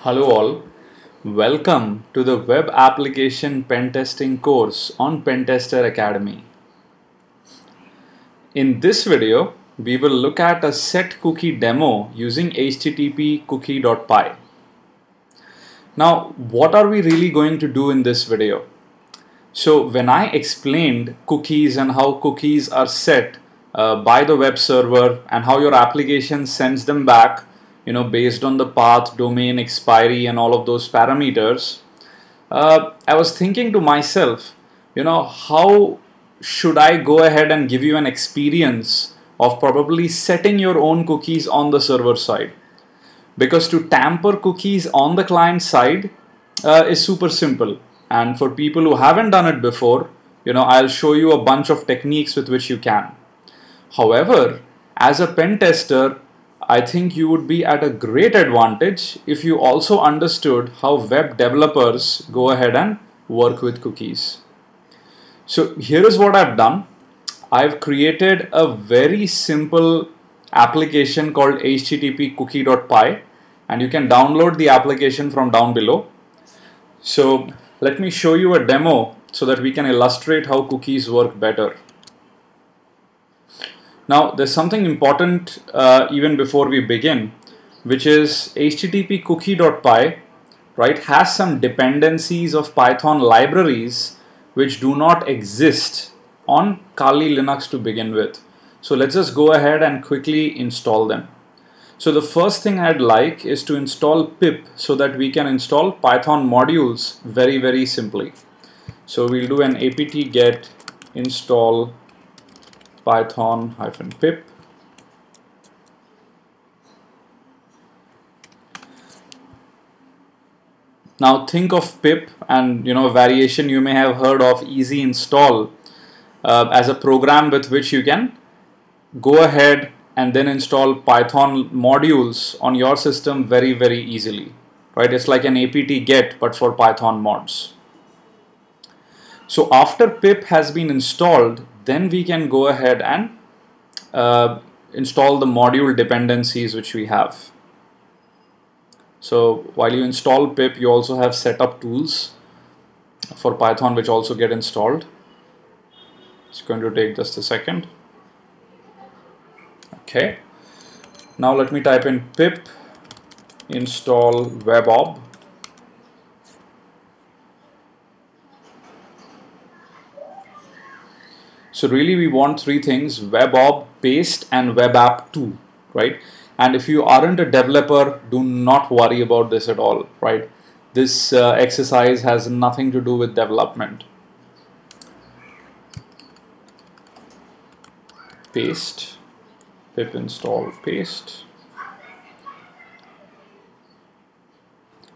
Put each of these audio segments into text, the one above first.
Hello all, welcome to the Web Application Pentesting course on Pentester Academy. In this video, we will look at a set cookie demo using HTTPCookie.py. Now, what are we really going to do in this video? So when I explained cookies and how cookies are set by the web server and how your application sends them back, based on the path, domain, expiry, and all of those parameters, I was thinking to myself, how should I go ahead and give you an experience of probably setting your own cookies on the server side? Because to tamper cookies on the client side is super simple. And for people who haven't done it before, I'll show you a bunch of techniques with which you can. However, as a pen tester, I think you would be at a great advantage if you also understood how web developers go ahead and work with cookies. So here is what I've done. I've created a very simple application called HTTPCookie.py, and you can download the application from down below. So let me show you a demo so that we can illustrate how cookies work better. Now, there's something important even before we begin, which is HTTPCookie.py, right, has some dependencies of Python libraries which do not exist on Kali Linux to begin with. So let's just go ahead and quickly install them. So the first thing I'd like is to install pip so that we can install Python modules very, very simply. So we'll do an apt-get install python-pip. Now think of pip and a variation you may have heard of, easy install, as a program with which you can go ahead and then install Python modules on your system very, very easily, right? It's like an apt-get but for Python mods. So after pip has been installed, then we can go ahead and install the module dependencies which we have. So while you install pip, you also have setup tools for Python which also get installed. It's going to take just a second. Okay. Now let me type in pip install webob. So really we want three things: webob, paste, and web app 2, right? And if you aren't a developer, do not worry about this at all, right? This exercise has nothing to do with development. Paste, pip install paste.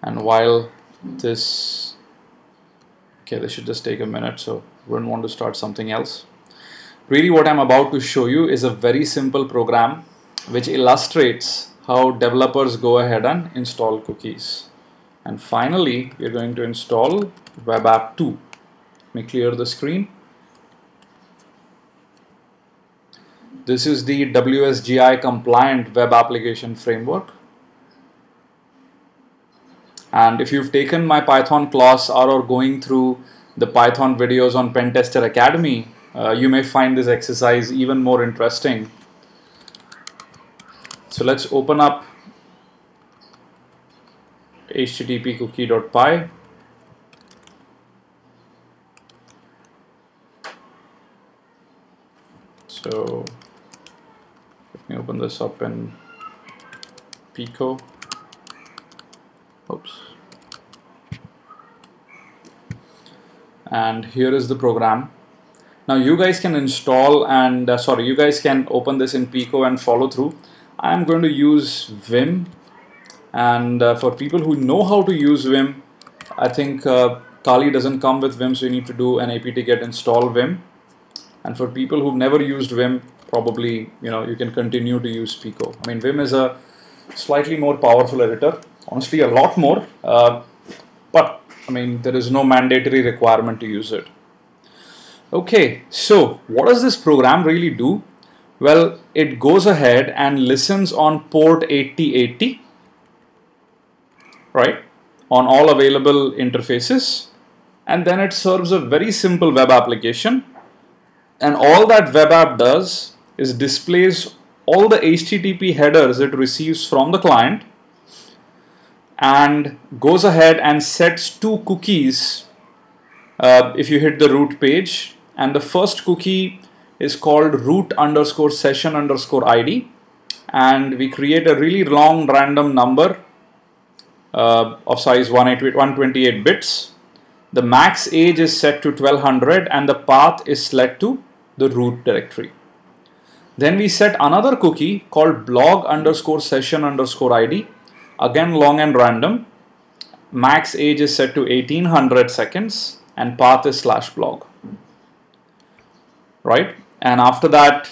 And while this, okay, this should just take a minute, so we don't want to start something else. Really what I'm about to show you is a very simple program which illustrates how developers go ahead and install cookies. And finally, we're going to install web app 2. Let me clear the screen. This is the WSGI compliant web application framework. And if you've taken my Python class or are going through the Python videos on Pentester Academy, you may find this exercise even more interesting. So let's open up HTTPCookie.py. So let me open this up in Pico. Oops. And here is the program. Now you guys can install and you guys can open this in Pico and follow through. I'm going to use Vim, and for people who know how to use Vim, I think Kali doesn't come with Vim, so you need to do an apt-get install Vim. And for people who've never used Vim, probably you can continue to use Pico. I mean, Vim is a slightly more powerful editor, honestly a lot more, but I mean there is no mandatory requirement to use it. Okay, so what does this program really do? Well, it goes ahead and listens on port 8080 right, on all available interfaces, and then it serves a very simple web application, and all that web app does is displays all the HTTP headers it receives from the client and goes ahead and sets two cookies if you hit the root page, and the first cookie is called root_session_ID, and we create a really long random number of size 128 bits. The max age is set to 1200 and the path is set to the root directory. Then we set another cookie called blog_session_ID, again long and random. Max age is set to 1800 seconds and path is /blog, right? And after that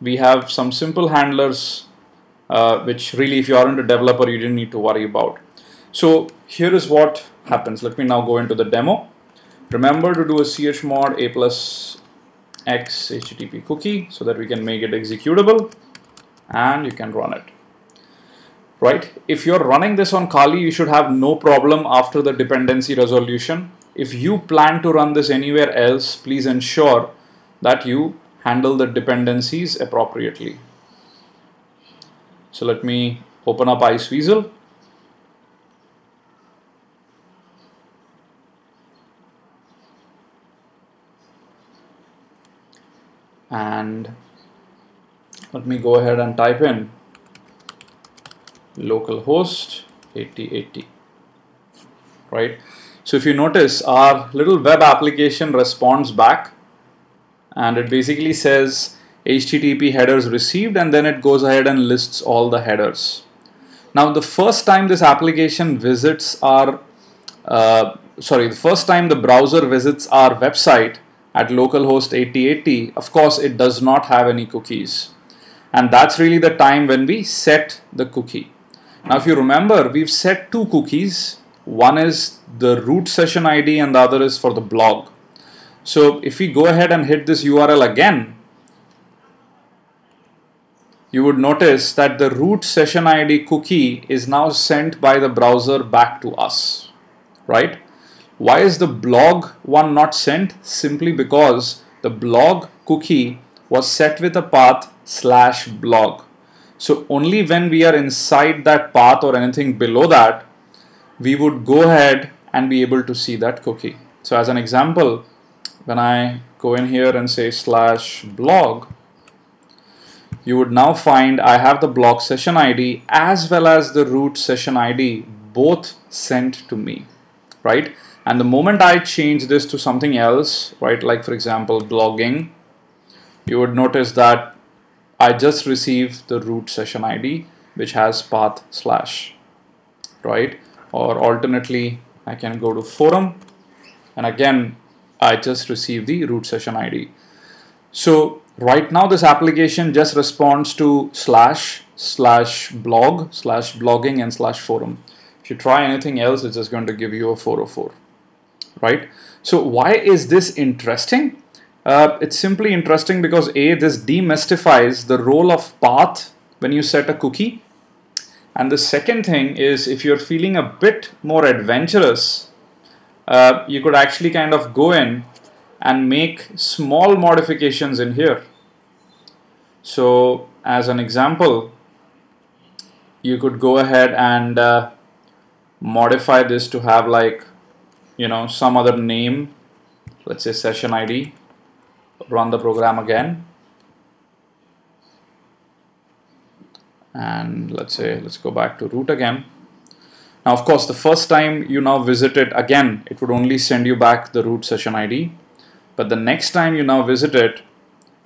we have some simple handlers which really, if you aren't a developer, you didn't need to worry about. So here is what happens. Let me now go into the demo. Remember to do a chmod a+x HTTP cookie so that we can make it executable and you can run it. Right? If you're running this on Kali, you should have no problem after the dependency resolution. If you plan to run this anywhere else, please ensure that you handle the dependencies appropriately. So let me open up Iceweasel. And let me go ahead and type in localhost 8080, right? So if you notice, our little web application responds back and it basically says HTTP headers received, and then it goes ahead and lists all the headers. Now the first time this application visits our the first time the browser visits our website at localhost 8080, of course it does not have any cookies, and that's really the time when we set the cookie. Now if you remember, we've set two cookies. One is the root session ID and the other is for the blog. So if we go ahead and hit this URL again, you would notice that the root session ID cookie is now sent by the browser back to us, right? Why is the blog one not sent? Simply because the blog cookie was set with a path /blog. So only when we are inside that path or anything below that, we would go ahead and be able to see that cookie. So as an example, when I go in here and say /blog, you would now find I have the blog session ID as well as the root session ID both sent to me, right? And the moment I change this to something else, right, like for example blogging, you would notice that I just received the root session ID which has path /, right? Or alternately, I can go to forum and again I just received the root session ID. So right now this application just responds to /blog, /blogging and /forum. If you try anything else, it's just going to give you a 404, right? So why is this interesting? It's simply interesting because A, this demystifies the role of path when you set a cookie. And the second thing is, if you're feeling a bit more adventurous, you could actually kind of go in and make small modifications in here. So as an example, you could go ahead and modify this to have like, you know, some other name, let's say session ID, run the program again. And let's go back to root again. Now, of course, the first time you now visit it again, it would only send you back the root session ID. But the next time you now visit it,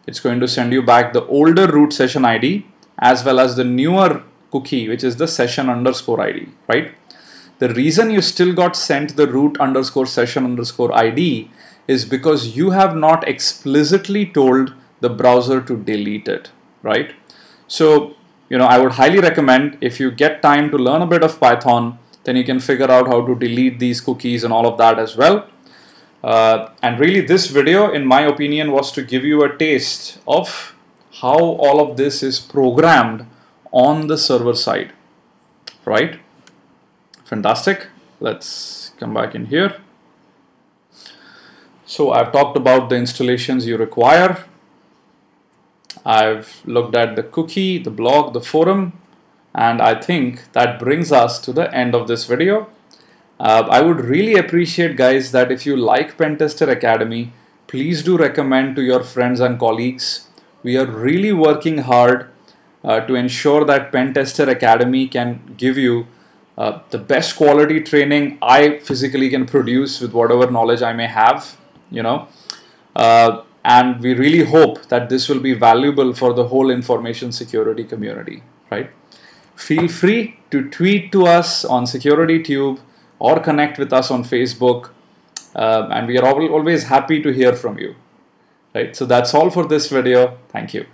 it's going to send you back the older root session ID as well as the newer cookie, which is the session_ID, right? The reason you still got sent the root_session_ID is because you have not explicitly told the browser to delete it, right? So, you know, I would highly recommend, if you get time to learn a bit of Python, then you can figure out how to delete these cookies and all of that as well. And really this video, in my opinion, was to give you a taste of how all of this is programmed on the server side, right? Fantastic. Let's come back in here. So I've talked about the installations you require. I've looked at the cookie, the blog, the forum, and I think that brings us to the end of this video. I would really appreciate, guys, that if you like Pentester Academy, please do recommend to your friends and colleagues. We are really working hard to ensure that Pentester Academy can give you the best quality training I physically can produce with whatever knowledge I may have, and we really hope that this will be valuable for the whole information security community, right? Feel free to tweet to us on SecurityTube or connect with us on Facebook, and we are always happy to hear from you, right? So that's all for this video. Thank you.